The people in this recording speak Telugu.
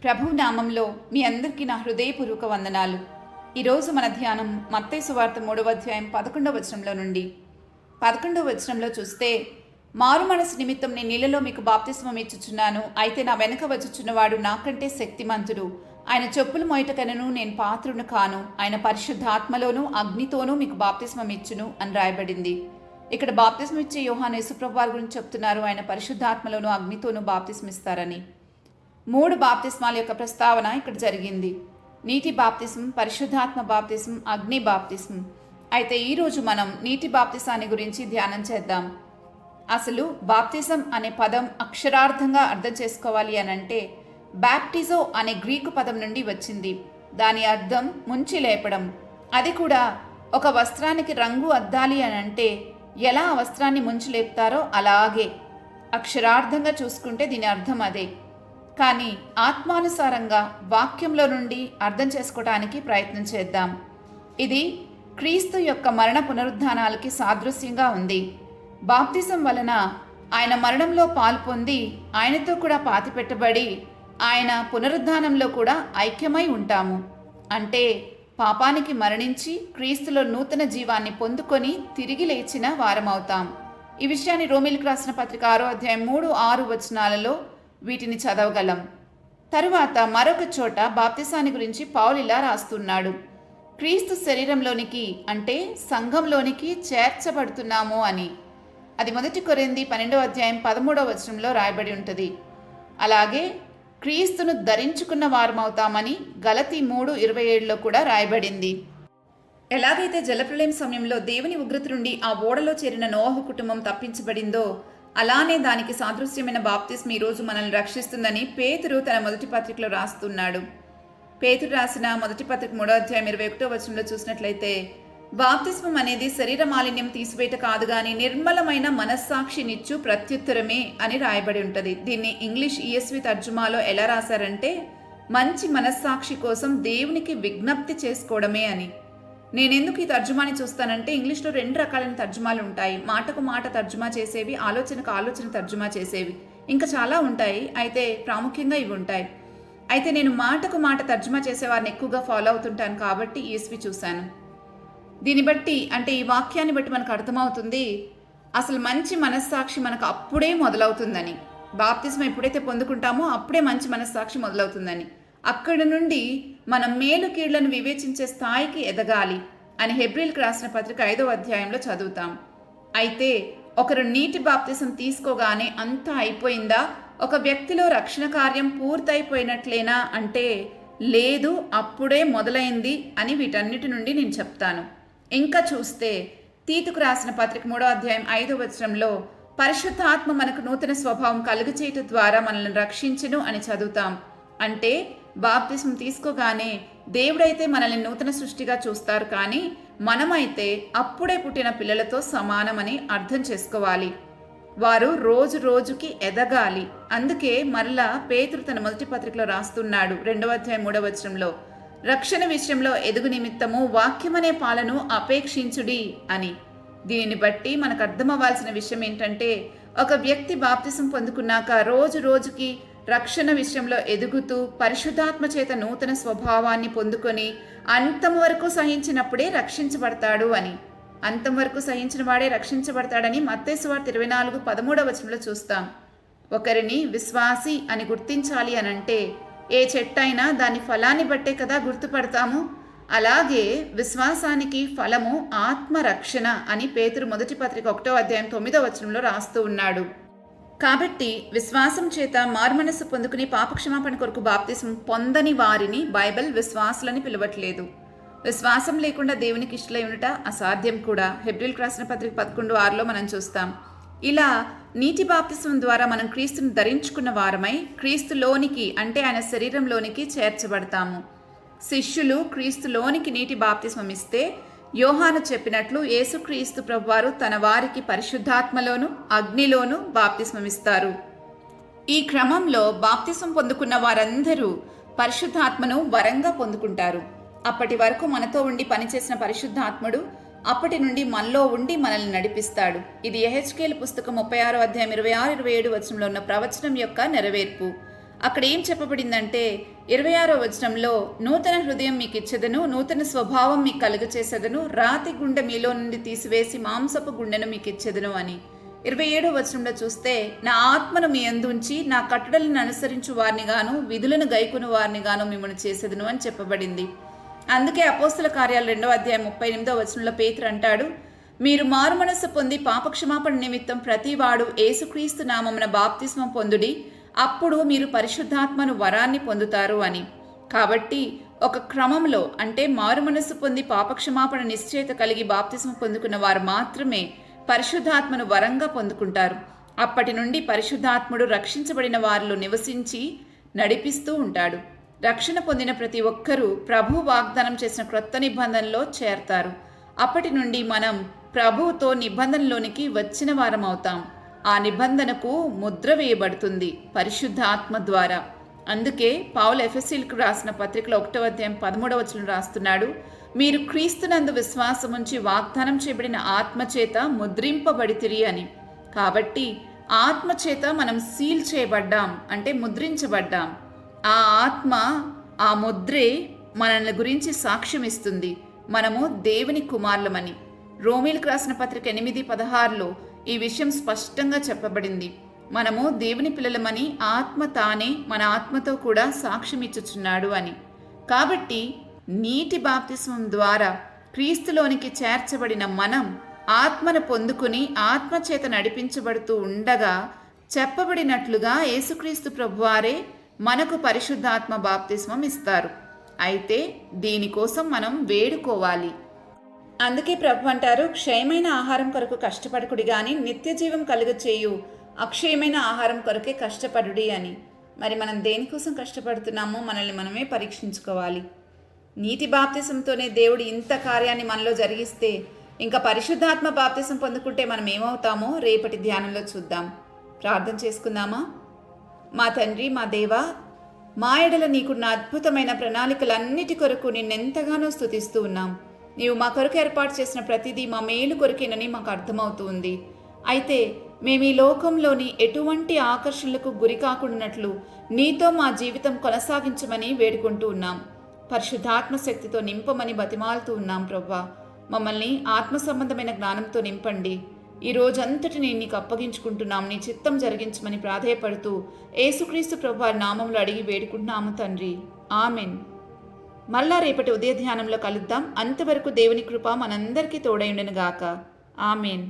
ప్రభువు నామంలో మీ అందరికీ నా హృదయపూర్వక వందనాలు. ఈరోజు మన ధ్యానం మత్తయి సువార్త 3వ అధ్యాయం 11వ వచనంలో నుండి. 11వ వచనంలో చూస్తే, మారు మనసు నిమిత్తం నేను నీళ్ళలో మీకు బాప్తిస్మం ఇచ్చుచున్నాను, అయితే నా వెనక వచ్చుచున్నవాడు నాకంటే శక్తిమంతుడు, ఆయన చెప్పులు మోయటకనను నేను పాత్రును కాను, ఆయన పరిశుద్ధాత్మలోనూ అగ్నితోనూ మీకు బాప్తిస్మం ఇచ్చును అని రాయబడింది. ఇక్కడ బాప్తిస్మం ఇచ్చే యోహాను యేసుప్రభు వారి గురించి చెప్తున్నారు. ఆయన పరిశుద్ధాత్మలోనూ అగ్నితోనూ బాప్తిస్మిస్తారని. 3 బాప్తిస్మాల యొక్క ప్రస్తావన ఇక్కడ జరిగింది. నీటి బాప్తిస్మం, పరిశుద్ధాత్మ బాప్తిస్మం, అగ్ని బాప్తిస్మం. అయితే ఈరోజు మనం నీటి బాప్తిసాన్ని గురించి ధ్యానం చేద్దాం. అసలు బాప్తిజం అనే పదం అక్షరార్థంగా అర్థం చేసుకోవాలి అనంటే, బ్యాప్టిజో అనే గ్రీకు పదం నుండి వచ్చింది. దాని అర్థం ముంచి లేపడం. అది కూడా ఒక వస్త్రానికి రంగు అద్దాలి అనంటే ఎలా ఆ వస్త్రాన్ని ముంచి లేపుతారో అలాగే. అక్షరార్థంగా చూసుకుంటే దీని అర్థం అదే. కానీ ఆత్మానుసారంగా వాక్యంలో నుండి అర్థం చేసుకోవడానికి ప్రయత్నం చేద్దాం. ఇది క్రీస్తు యొక్క మరణ పునరుద్ధానాలకి సాదృశ్యంగా ఉంది. బాప్తిజం వలన ఆయన మరణంలో పాల్పొంది ఆయనతో కూడా పాతిపెట్టబడి ఆయన పునరుద్ధానంలో కూడా ఐక్యమై ఉంటాము. అంటే పాపానికి మరణించి క్రీస్తులో నూతన జీవాన్ని పొందుకొని తిరిగి లేచిన వారమవుతాం. ఈ విషయాన్ని రోమీలకు రాసిన పత్రిక 6వ అధ్యాయం 3-6 వచనాలలో వీటిని చదవగలం. తరువాత మరొక చోట బాప్తిసాన్ని గురించి పౌలు ఇలా రాస్తున్నాడు: క్రీస్తు శరీరంలోనికి అంటే సంఘంలోనికి చేర్చబడుతున్నాము అని. అది 1 కొరింథీ 12వ అధ్యాయం 13వ వచనంలో రాయబడి ఉంటుంది. అలాగే క్రీస్తును ధరించుకున్న వారమవుతామని గలతీ 3:27లో కూడా రాయబడింది. ఎలాగైతే జలప్రళయం సమయంలో దేవుని ఉగ్రత నుండి ఆ ఓడలో చేరిన నోవహు కుటుంబం తప్పించబడిందో, అలానే దానికి సాదృశ్యమైన బాప్తిస్మం ఈరోజు మనల్ని రక్షిస్తుందని పేతురు తన మొదటి పత్రికలో రాస్తున్నాడు. పేతురు రాసిన మొదటి పత్రిక 3వ అధ్యాయం 21వ వచనంలో చూసినట్లయితే, బాప్తిస్మం అనేది శరీర మాలిన్యం తీసివేట కాదు గాని నిర్మలమైన మనస్సాక్షినిచ్చు ప్రత్యుత్తరమే అని రాయబడి ఉంటుంది. దీన్ని ఇంగ్లీష్ ESV తర్జుమాలో ఎలా రాశారంటే, మంచి మనస్సాక్షి కోసం దేవునికి విజ్ఞప్తి చేసుకోవడమే అని. నేనెందుకు ఈ తర్జుమాని చూస్తానంటే, ఇంగ్లీష్లో 2 రకాలైన తర్జుమాలు ఉంటాయి. మాటకు మాట తర్జుమా చేసేవి, ఆలోచనకు ఆలోచన తర్జుమా చేసేవి, ఇంకా చాలా ఉంటాయి. అయితే ప్రాముఖ్యంగా ఇవి ఉంటాయి. అయితే నేను మాటకు మాట తర్జుమా చేసేవారిని ఎక్కువగా ఫాలో అవుతుంటాను కాబట్టి ESV చూశాను. దీన్ని బట్టి అంటే ఈ వాక్యాన్ని బట్టి మనకు అర్థమవుతుంది అసలు మంచి మనస్సాక్షి మనకు అప్పుడే మొదలవుతుందని. బాప్తిస్మం ఎప్పుడైతే పొందుకుంటామో అప్పుడే మంచి మనస్సాక్షి మొదలవుతుందని. అక్కడి నుండి మనం మేలు కీళ్లను వివేచించే స్థాయికి ఎదగాలి అని హెబ్రీలకు రాసిన పత్రిక 5వ అధ్యాయంలో చదువుతాం. అయితే ఒకరు నీటి బాప్తిసం తీసుకోగానే అంతా అయిపోయిందా, ఒక వ్యక్తిలో రక్షణ కార్యం పూర్తయిపోయినట్లేనా అంటే లేదు, అప్పుడే మొదలైంది అని వీటన్నిటి నుండి నేను చెప్తాను. ఇంకా చూస్తే తీతుకు రాసిన పత్రిక 3వ అధ్యాయం 5వ వచనంలో పరిశుద్ధాత్మ మనకు నూతన స్వభావం కలుగచేయటం ద్వారా మనల్ని రక్షించును అని చదువుతాం. అంటే బాప్తిస్మం తీసుకోగానే దేవుడైతే మనల్ని నూతన సృష్టిగా చూస్తారు, కానీ మనమైతే అప్పుడే పుట్టిన పిల్లలతో సమానమని అర్థం చేసుకోవాలి. వారు రోజు రోజుకి ఎదగాలి. అందుకే మరలా పేతురు తన మొదటి పత్రికలో రాస్తున్నాడు 2వ అధ్యాయం 3వ వచనంలో, రక్షణ విషయంలో ఎదుగు నిమిత్తము వాక్యమనే పాలను అపేక్షించుడి అని. దీనిని బట్టి మనకు అర్థమవ్వాల్సిన విషయం ఏంటంటే, ఒక వ్యక్తి బాప్తిసం పొందుకున్నాక రోజు రోజుకి రక్షణ విషయంలో ఎదుగుతూ పరిశుద్ధాత్మ చేత నూతన స్వభావాన్ని పొందుకొని అంతం వరకు సహించినప్పుడే రక్షించబడతాడు అని. అంతం వరకు సహించిన వాడే రక్షించబడతాడని మత్తయి సువార్త 24:13వ వచనంలో చూస్తాం. ఒకరిని విశ్వాసి అని గుర్తించాలి అనంటే ఏ చెట్టైనా దాని ఫలాన్ని బట్టే కదా గుర్తుపడతాము. అలాగే విశ్వాసానికి ఫలము ఆత్మరక్షణ అని పేతురు మొదటి పత్రిక 1వ అధ్యాయం 9వ వచనంలో రాస్తూ ఉన్నాడు. కాబట్టి విశ్వాసం చేత మారుమనస్సు పొందుకుని పాపక్షమాపణ కొరకు బాప్తిస్మం పొందని వారిని బైబిల్ విశ్వాసులని పిలవట్లేదు. విశ్వాసం లేకుండా దేవునికి ఇష్టలై ఉండట అసాధ్యం కూడా. హెబ్రీలకు రాసిన పత్రిక 11:6లో మనం చూస్తాం. ఇలా నీటి బాప్తిస్మం ద్వారా మనం క్రీస్తుని ధరించుకున్న వారమై క్రీస్తులోనికి అంటే ఆయన శరీరంలోనికి చేర్చబడతాము. శిష్యులు క్రీస్తులోనికి నీటి బాప్తిస్మం ఇస్తే యోహాను చెప్పినట్లు యేసుక్రీస్తు ప్రభువారు తన వారికి పరిశుద్ధాత్మలోను అగ్నిలోను బాప్తిస్మం ఇస్తారు. ఈ క్రమంలో బాప్తిస్మం పొందుకున్న వారందరూ పరిశుద్ధాత్మను వరంగా పొందుకుంటారు. అప్పటి వరకు మనతో ఉండి పనిచేసిన పరిశుద్ధాత్ముడు అప్పటి నుండి మనలో ఉండి మనల్ని నడిపిస్తాడు. ఇది యెహెజ్కేలు పుస్తకం 36వ అధ్యాయం 26-27 వచనంలో ఉన్న ప్రవచనం యొక్క నెరవేర్పు. అక్కడ ఏం చెప్పబడిందంటే 26వ వచనంలో నూతన హృదయం మీకు ఇచ్చేదను, నూతన స్వభావం మీకు కలుగచేసేదను, రాతి గుండె మీలో నుండి తీసివేసి మాంసపు గుండెను మీకు ఇచ్చేదను అని. 27వ వచనంలో చూస్తే నా ఆత్మను మీ అందుంచి నా కట్టడలను అనుసరించు వారిని గాను విధులను గైకుని వారిని గాను మిమ్మల్ని చేసేదను అని చెప్పబడింది. అందుకే అపోస్తల కార్యాలు 2వ అధ్యాయం 38వ వచనంలో పేతురు అంటాడు, మీరు మారుమనస్సు పొంది పాపక్షమాపణ నిమిత్తం ప్రతివాడు యేసుక్రీస్తు నామమున బాప్తిస్మం పొందుడి, అప్పుడు మీరు పరిశుద్ధాత్మను వరాన్ని పొందుతారు అని. కాబట్టి ఒక క్రమంలో అంటే మారుమనస్సు పొంది పాపక్షమాపణ నిశ్చయిత కలిగి బాప్తిస్మం పొందుకున్న వారు మాత్రమే పరిశుద్ధాత్మను వరంగా పొందుకుంటారు. అప్పటి నుండి పరిశుద్ధాత్ముడు రక్షించబడిన వారిలో నివసించి నడిపిస్తూ ఉంటాడు. రక్షణ పొందిన ప్రతి ఒక్కరూ ప్రభు వాగ్దానం చేసిన క్రొత్త నిబంధనలో చేరతారు. అప్పటి నుండి మనం ప్రభువుతో నిబంధనలోనికి వచ్చిన వారం అవుతాం. ఆ నిబంధనకు ముద్ర వేయబడుతుంది పరిశుద్ధాత్మ ద్వారా. అందుకే పౌలు ఎఫెసీయులకు రాసిన పత్రికలో 1వ అధ్యాయం 13వ వచనం రాస్తున్నాడు, మీరు క్రీస్తునందు విశ్వాసముంచి వాగ్దానం చేయబడిన ఆత్మచేత ముద్రింపబడితిరి అని. కాబట్టి ఆత్మచేత మనం సీల్ చేయబడ్డాం, అంటే ముద్రించబడ్డాం. ఆ ఆత్మ, ఆ ముద్రే మనల్ని గురించి సాక్ష్యం ఇస్తుంది, మనము దేవుని కుమారులమని. రోమీలకు రాసిన పత్రిక 8:16లో ఈ విషయం స్పష్టంగా చెప్పబడింది. మనము దేవుని పిల్లలమని ఆత్మ తానే మన ఆత్మతో కూడా సాక్ష్యం ఇచ్చుచున్నాడు అని. కాబట్టి నీటి బాప్తిస్మం ద్వారా క్రీస్తులోనికి చేర్చబడిన మనం ఆత్మను పొందుకుని ఆత్మచేత నడిపించబడుతూ ఉండగా చెప్పబడినట్లుగా యేసుక్రీస్తు ప్రభువారే మనకు పరిశుద్ధాత్మ బాప్తిస్మం ఇస్తారు. అయితే దీనికోసం మనం వేడుకోవాలి. అందుకే ప్రభు అంటారు, క్షయమైన ఆహారం కొరకు కష్టపడకుడి గాని నిత్య జీవం కలుగచేయు అక్షయమైన ఆహారం కొరకే కష్టపడుడి అని. మరి మనం దేనికోసం కష్టపడుతున్నామో మనల్ని మనమే పరీక్షించుకోవాలి. నీటి బాప్తిసంతోనే దేవుడు ఇంత కార్యాన్ని మనలో జరిగిస్తే ఇంకా పరిశుద్ధాత్మ బాప్తిసం పొందుకుంటే మనం ఏమవుతామో రేపటి ధ్యానంలో చూద్దాం. ప్రార్థన చేసుకుందామా? మా తండ్రి, మా దేవా, మా ఎడల నీకున్న అద్భుతమైన ప్రణాళికలన్నిటి కొరకు నిన్నెంతగానో స్తుతిస్తూ ఉన్నాం. నీవు మా కొరకు ఏర్పాటు చేసిన ప్రతిదీ మా మేలు కొరకేనని మాకు అర్థమవుతూ ఉంది. అయితే మేము ఈ లోకంలోని ఎటువంటి ఆకర్షణలకు గురి కాకుండానట్లు నీతో మా జీవితం కొనసాగించమని వేడుకుంటూ ఉన్నాం. పరిశుద్ధాత్మ శక్తితో నింపమని బతిమాలుతూ ఉన్నాం. ప్రభువా, మమ్మల్ని ఆత్మ సంబంధమైన జ్ఞానంతో నింపండి. ఈ రోజంతటిని నీకు అప్పగించుకుంటున్నాం. నీ చిత్తం జరిగించమని ప్రాధేయపడుతూ యేసుక్రీస్తు ప్రభువారి నామంలో అడిగి వేడుకుంటున్నాము తండ్రి. ఆమెన్. మళ్ళా రేపటి ఉదయ ధ్యానంలో కలుద్దాం. అంతవరకు దేవుని కృప మనందరికీ తోడైండును గాక. ఆమెన్.